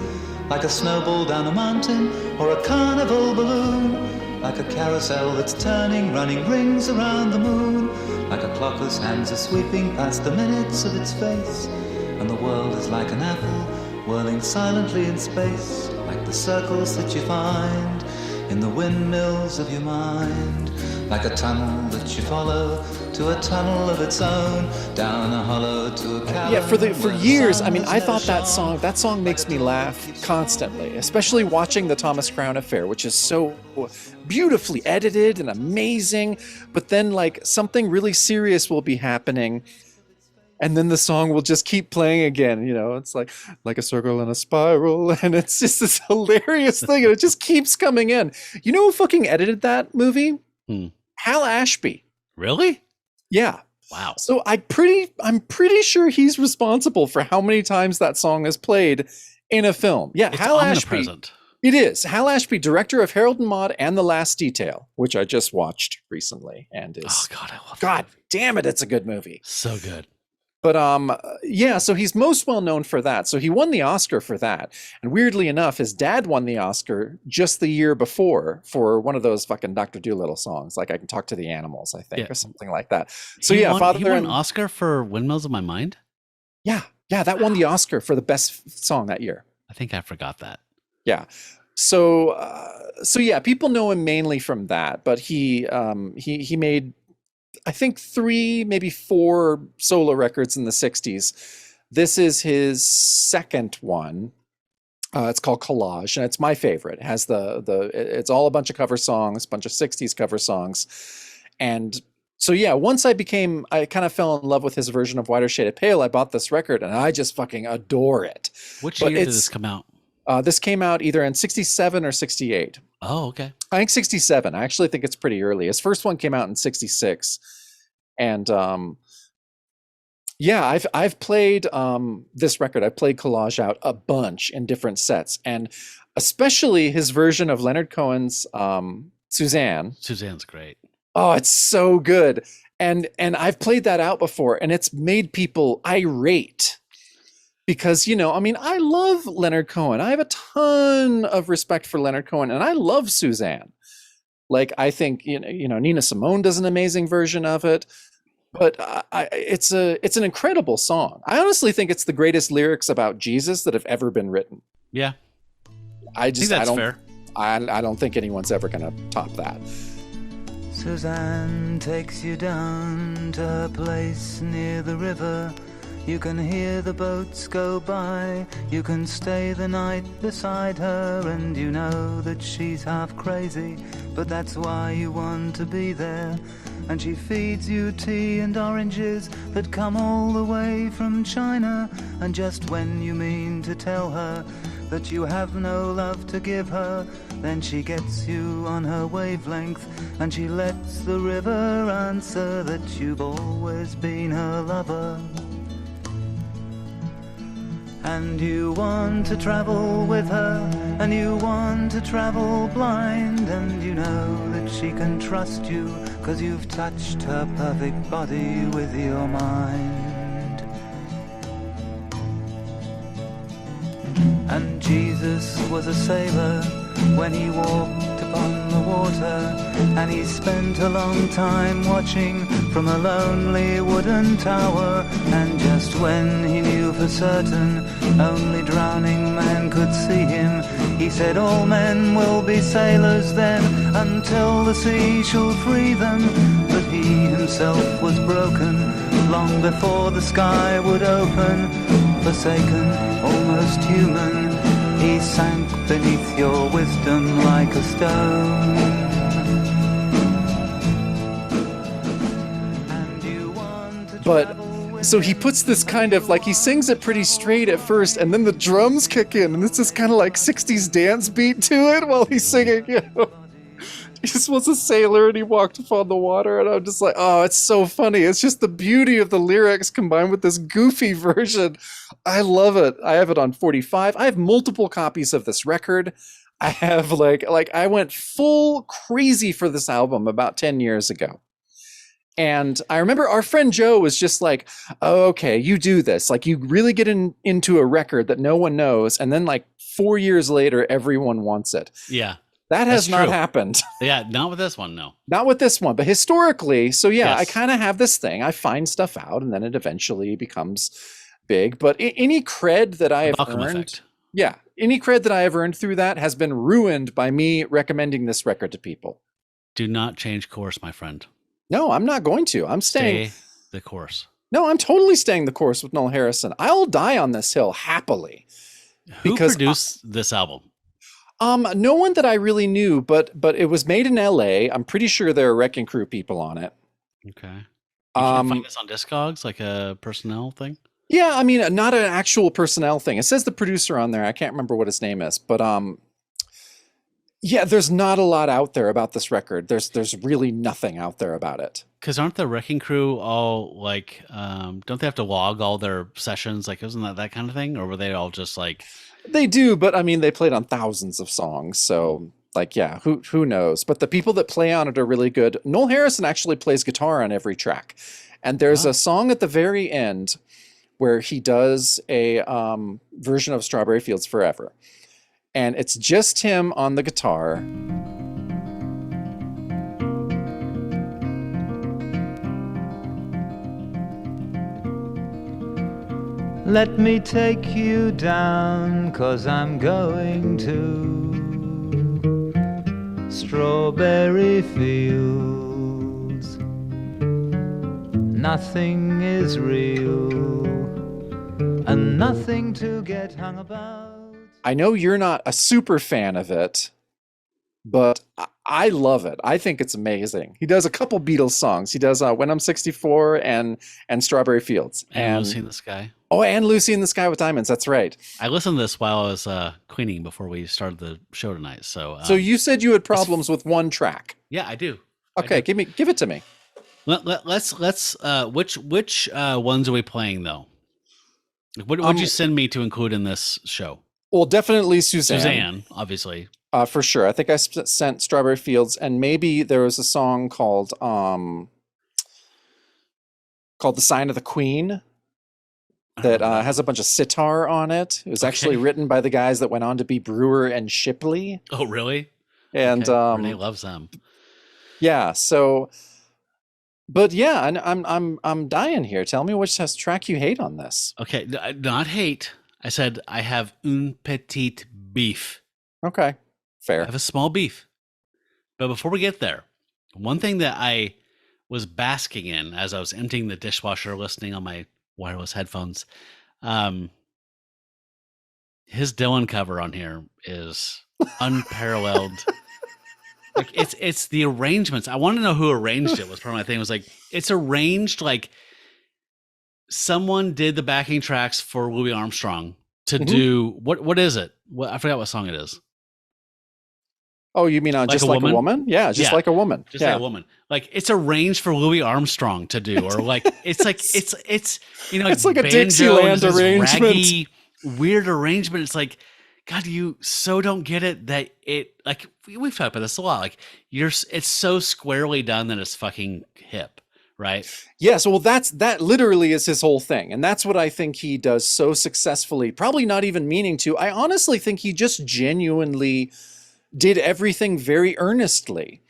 like a snowball down a mountain or a carnival balloon, like a carousel that's turning, running rings around the moon, like a clock whose hands are sweeping past the minutes of its face, and the world is like an apple whirling silently in space, like the circles that you find in the windmills of your mind, like a tunnel that you follow to a tunnel of its own, down a hollow to a cavern. Yeah, for years, I mean, I thought that song makes me laugh constantly, especially watching the Thomas Crown Affair, which is so beautifully edited and amazing, but then like something really serious will be happening, and then the song will just keep playing again. It's like a circle in a spiral, and it's just this hilarious thing, and it just keeps coming in. You know who fucking edited that movie? Hal Ashby. Really? Yeah. Wow. So I'm pretty sure he's responsible for how many times that song is played in a film. Yeah, It's Hal Ashby. omnipresent. It is. Hal Ashby, director of Harold and Maude and The Last Detail, which I just watched recently, and is Oh God, I love God that. damn it, it's a good movie. So good. But yeah, so he's most well known for that. So he won the Oscar for that. And weirdly enough, his dad won the Oscar just the year before for one of those fucking Dr. Dolittle songs, like I Can Talk to the Animals, I think, Yeah. or something like that. So He yeah, won, he won and an Oscar for Windmills of My Mind. yeah, that won the Oscar for the best song that year. I think I forgot that. Yeah. So yeah, people know him mainly from that, but he made, I think, 3, maybe 4 solo records in the 60s. This is his second one. It's called Collage, and it's my favorite. It has it's all a bunch of cover songs, a bunch of 60s cover songs. And so yeah, once I kind of fell in love with his version of Whiter Shade of Pale, I bought this record and I just fucking adore it. Which But year did it's- this come out? This came out either in 67 or 68. Oh, okay. I think 67. I actually think it's pretty early. His first one came out in 66. And yeah, I've played this record. I've played Collage out a bunch in different sets, and especially his version of Leonard Cohen's Suzanne. Suzanne's great. Oh, it's so good. And I've played that out before, and it's made people irate. Because, I mean, I love Leonard Cohen. I have a ton of respect for Leonard Cohen, and I love Suzanne. Like, I think, Nina Simone does an amazing version of it, but it's an incredible song. I honestly think it's the greatest lyrics about Jesus that have ever been written. Yeah. I think that's don't, fair. I don't think anyone's ever going to top that. Suzanne takes you down to her place near the river. You can hear the boats go by. You can stay the night beside her, and you know that she's half crazy, but that's why you want to be there. And she feeds you tea and oranges that come all the way from China. And just when you mean to tell her that you have no love to give her, then she gets you on her wavelength, and she lets the river answer that you've always been her lover. And you want to travel with her, and you want to travel blind, and you know that she can trust you, 'cause you've touched her perfect body with your mind. And Jesus was a sailor when he walked upon the water, and he spent a long time watching from a lonely wooden tower. And just when he knew for certain only drowning men could see him, he said all men will be sailors then, until the sea shall free them. But he himself was broken long before the sky would open. Forsaken, almost human, he sank beneath your wisdom like a stone. And you want to But travel with so he him, puts this kind of, like, he sings it pretty straight at first, and then the drums kick in, and it's this kind of like 60s dance beat to it while he's singing. He just was a sailor and he walked upon the water, and I'm just like, oh, it's so funny. It's just the beauty of the lyrics combined with this goofy version. I love it. I have it on 45. I have multiple copies of this record. I have like I went full crazy for this album about 10 years ago. And I remember our friend Joe was just like, oh, okay, you do this. Like, you really get into a record that no one knows, and then like 4 years later, everyone wants it. Yeah. That has That's not true. happened. Yeah. Not with this one. No. Not with this one, but historically. So yeah, Yes. I kind of have this thing. I find stuff out, and then it eventually becomes big. But any cred that I have Malcolm earned, effect. yeah, any cred that I have earned through that has been ruined by me recommending this record to people. Do not change course, my friend. No, I'm not going to. I'm staying. Stay the course. No, I'm totally staying the course with Noel Harrison. I'll die on this hill happily. Who Because produced this album? No one that I really knew, but it was made in LA. I'm pretty sure there are Wrecking Crew people on it. Okay. You can't Um, find this on Discogs, like a personnel thing? Yeah, I mean, not an actual personnel thing. It says the producer on there. I can't remember what his name is, but yeah, there's not a lot out there about this record. There's really nothing out there about it. Because aren't the Wrecking Crew all like, don't they have to log all their sessions? Like, isn't that kind of thing? Or were they all just like, They do, but I mean, they played on thousands of songs, so like, yeah, who knows? But the people that play on it are really good. Noel Harrison actually plays guitar on every track, and there's a song at the very end where he does a version of Strawberry Fields Forever, and it's just him on the guitar. Let me take you down, 'cause I'm going to strawberry fields. Nothing is real and nothing to get hung about. I know you're not a super fan of it, but I love it. I think it's amazing. He does a couple Beatles songs. He does When I'm 64 and Strawberry Fields. and Lucy in the Sky? Oh, and Lucy in the Sky with Diamonds. That's right. I listened to this while I was cleaning before we started the show tonight. So, So you said you had problems with one track. yeah, I do. Okay, give it to me. Let's which ones are we playing though? Like, what would you send me to include in this show? Well, definitely Suzanne. Suzanne, obviously. For sure. I think I sent Strawberry Fields, and maybe there was a song called The Sign of the Queen that has a bunch of sitar on it. It was actually written by the guys that went on to be Brewer and Shipley. Oh, really? And Renee loves them. Yeah, so but yeah, and I'm dying here. Tell me which track you hate on this. Okay, not hate. I said I have un petit beef. Okay. I Fair. have a small beef. But before we get there, one thing that I was basking in as I was emptying the dishwasher listening on my wireless headphones, his Dylan cover on here is unparalleled. Like it's the arrangements. I want to know who arranged it was part of my thing. It was like it's arranged like someone did the backing tracks for Louis Armstrong to do what is it? I forgot what song it is. Oh, you mean on Like Just a Like a Woman? Woman? Yeah, Just Yeah. Like a Woman. Just yeah. like a woman. Like it's arranged for Louis Armstrong to do, or like it's like it's you know It's like a banjo Dixieland and this arrangement. raggy, weird arrangement. It's like God, you so don't get it that it like we've talked about this a lot. Like it's so squarely done that it's fucking hip, right? Yeah, so well that literally is his whole thing. And that's what I think he does so successfully, probably not even meaning to. I honestly think he just genuinely did everything very earnestly.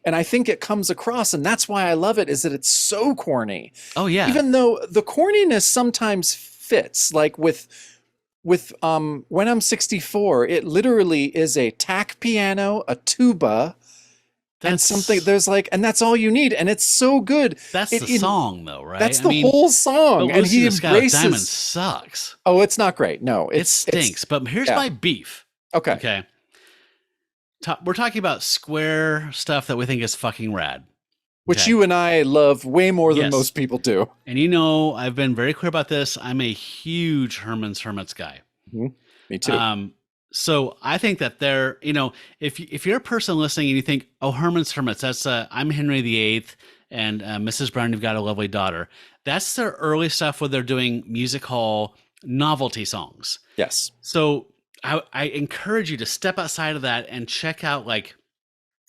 And I think it comes across, and that's why I love it, is that it's so corny. Oh yeah. Even though the corniness sometimes fits, like with When I'm 64, it literally is a tack piano, a tuba, and something. There's like, and that's all you need, and it's so good. That's the song, though, right? That's the whole song, and he embraces. Diamond sucks. Oh, it's not great. No, It stinks. But here's my beef. Okay. Okay. We're talking about square stuff that we think is fucking rad. Which you and I love way more than most people do. And you know, I've been very clear about this. I'm a huge Herman's Hermits guy. Mm-hmm. Me too. So I think that they're, you know, if you're a person listening and you think, oh, Herman's Hermits, that's I'm Henry VIII and Mrs. Brown, you've got a lovely daughter. That's their early stuff where they're doing music hall novelty songs. Yes. So I encourage you to step outside of that and check out like,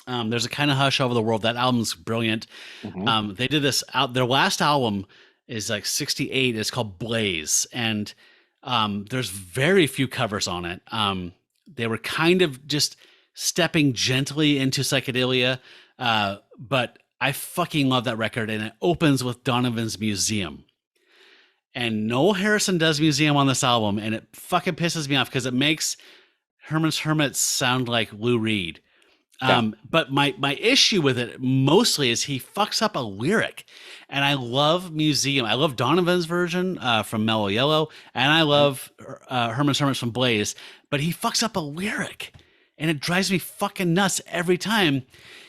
there's a Kind of Hush Over the World. That album's brilliant. Mm-hmm. They did this out. Their last album is like 68. It's called Blaze. And there's very few covers on it. They were kind of just stepping gently into psychedelia. But I fucking love that record. And it opens with Donovan's Museum. And Noel Harrison does Museum on this album. And it fucking pisses me off because it makes Herman's Hermits sound like Lou Reed. But my issue with it mostly is he fucks up a lyric, and I love Museum. I love Donovan's version from Mellow Yellow, and I love Herman's Hermits from Blaze, but he fucks up a lyric, and it drives me fucking nuts every time.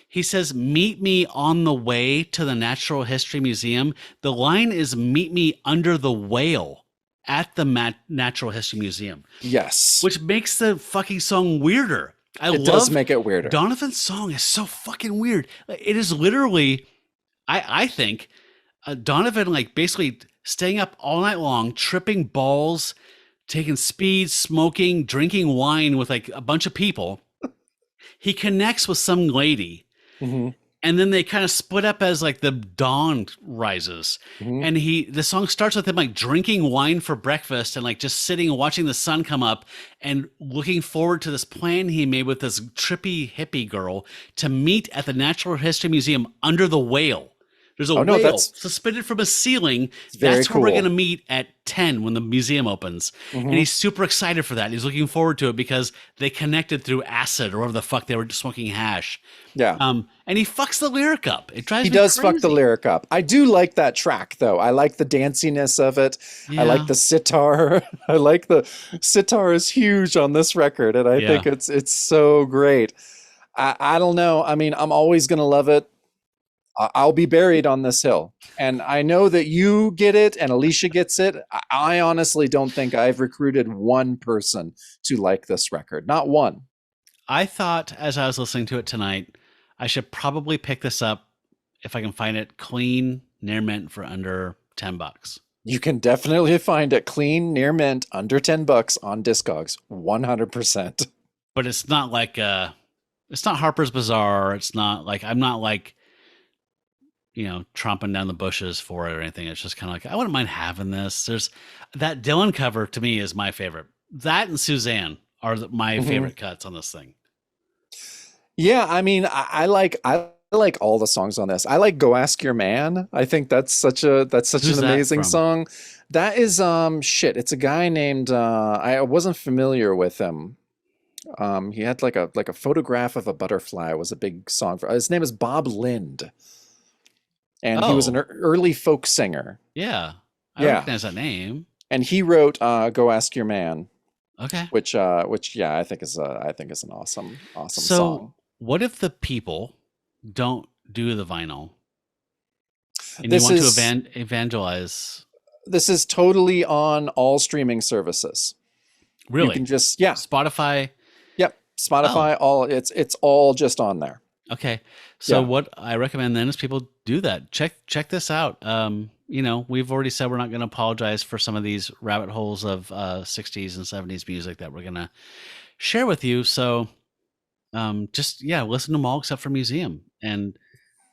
He says, "Meet me on the way to the Natural History Museum." The line is, "Meet me under the whale at the Natural History Museum." Yes. Which makes the fucking song weirder. It does make it weirder. Donovan's song is so fucking weird. It is literally I think Donovan like basically staying up all night long, tripping balls, taking speed, smoking, drinking wine with like a bunch of people. He connects with some lady, Mhm. and then they kind of split up as like the dawn rises. Mhm. And the song starts with him like drinking wine for breakfast and like just sitting and watching the sun come up and looking forward to this plan he made with this trippy hippie girl to meet at the Natural History Museum under the whale. There's a Oh, no, whale that's- suspended from a ceiling. very That's where we're cool. going to meet at 10 when the museum opens. Mhm. And he's super excited for that. He's looking forward to it because they connected through acid or whatever the fuck they were smoking hash. Yeah. And he fucks the lyric up. It drives He me does fuck the crazy. lyric up. I do like that track though. I like the danciness of it. I Yeah. like the sitar. I like the sitar is huge on this record, and I Yeah. think it's so great. I don't know. I mean, I'm always gonna love it. I'll be buried on this hill. And I know that you get it and Alicia gets it. I honestly don't think I've recruited one person to like this record. Not one. I thought as I was listening to it tonight, I should probably pick this up if I can find it clean, near mint for under $10. You can definitely find it clean, near mint, under $10 on Discogs. 100%. But it's not like it's not Harper's Bazaar. It's not like I'm not like tromping down the bushes for it or anything. It's just kind of like I wouldn't mind having this. There's that Dylan cover to me is my favorite. That and Suzanne are my Mhm. favorite cuts on this thing. Yeah, I mean, I like all the songs on this. I like "Go Ask Your Man." I think that's such Who's an that amazing from? song. That is shit. It's a guy named I wasn't familiar with him. He had like a photograph of a butterfly was a big song for. His name is Bob Lind, and he was an Oh. early folk singer. Yeah. I Yeah. recognize that name. And he wrote "Go Ask Your Man," Okay. which yeah, I think is an awesome So song. what if the people don't do the vinyl and This you want is- to evangelize? This is totally on all streaming services. Really? You can just Spotify. yep, Spotify, all it's all just on there. Okay. So Yeah. what I recommend then is people do that. Check this out. We've already said we're not going to apologize for some of these rabbit holes of 60s and 70s music that we're going to share with you. So just listen to them all except for Museum, and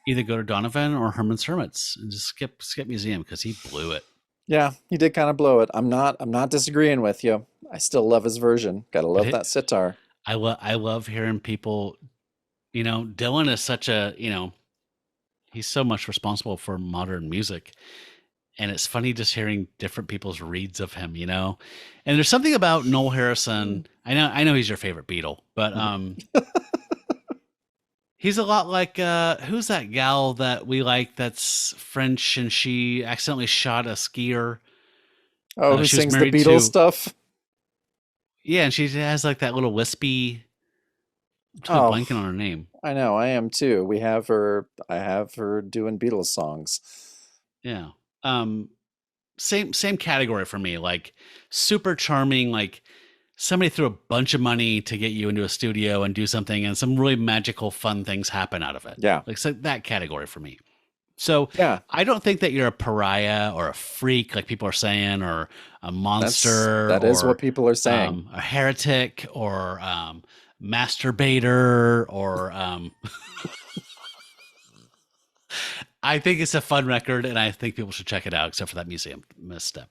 either go to Donovan or Herman's Hermits and just skip Museum because he blew it. Yeah, he did kind of blow it. I'm not disagreeing with you. I still love his version. Gotta love that sitar. I love hearing people. Dylan is such a he's so much responsible for modern music, and it's funny just hearing different people's reads of him. And there's something about Noel Harrison. I know he's your favorite Beatle, but he's a lot like who's that gal that we like that's French and she accidentally shot a skier. Oh, who she was sings the married Beatles to- stuff? Yeah, and she has like that little wispy. I'm totally blanking on her name. I know, I am too. I have her doing Beatles songs. Yeah. Same category for me. Like super charming. Like somebody threw a bunch of money to get you into a studio and do something, and some really magical, fun things happen out of it. Yeah. Like so that category for me. So Yeah. I don't think that you're a pariah or a freak, like people are saying, or a monster. That is or, what people are saying. a heretic or masturbator or I think it's a fun record, and I think people should check it out, except for that museum misstep.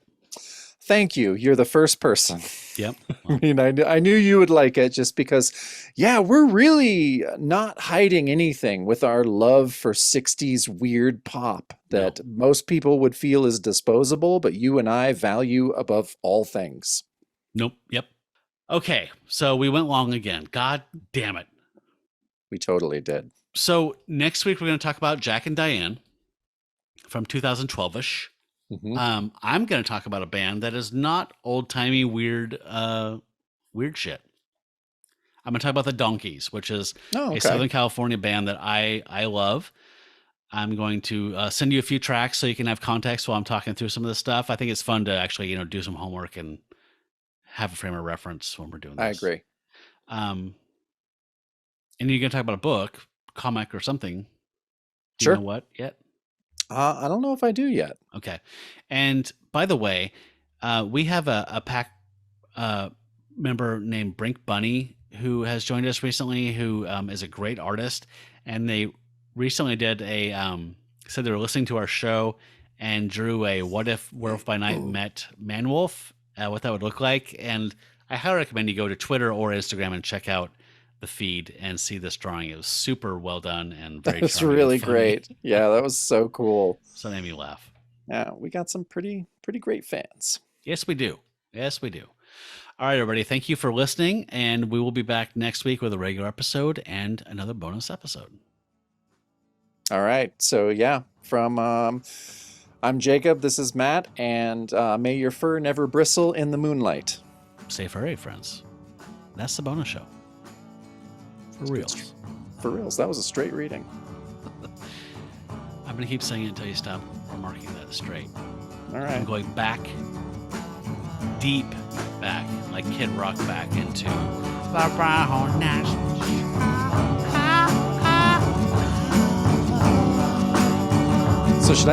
Thank you. You're the first person. Yep. I mean, I knew you would like it just because, yeah, we're really not hiding anything with our love for 60s weird pop that most people would feel is disposable, but you and I value above all things. Nope. Yep. Okay. So we went long again. God damn it. We totally did. So next week, we're going to talk about Jack and Diane from 2012-ish. Mhm. I'm going to talk about a band that is not old-timey weird shit. I'm going to talk about the Donkeys, which is Oh, okay. a Southern California band that I love. I'm going to send you a few tracks so you can have context while I'm talking through some of this stuff. I think it's fun to actually, do some homework and have a frame of reference when we're doing this. I agree. And you're going to talk about a book, comic, or something. Do Sure. you know what yet? I don't know if I do yet. Okay. And by the way, we have a pack member named Brink Bunny who has joined us recently, who is a great artist. And they recently did said they were listening to our show and drew a what if Werewolf by Night met Manwolf, what that would look like. And I highly recommend you go to Twitter or Instagram and check out the feed and see this drawing. It was super well done and very That was charming and really funny. great. Yeah, that was so cool. So it made me laugh. Yeah, we got some pretty great fans. Yes, we do. Yes, we do. All right, everybody. Thank you for listening. And we will be back next week with a regular episode and another bonus episode. All right. So yeah, from I'm Jacob. This is Matt, and may your fur never bristle in the moonlight. Stay furry, friends. That's the bonus show. For reals. For reals. That was a straight reading. I'm going to keep saying it until you stop remarking that straight. All I'm right. going back, deep back, like Kid Rock back into the brown So should I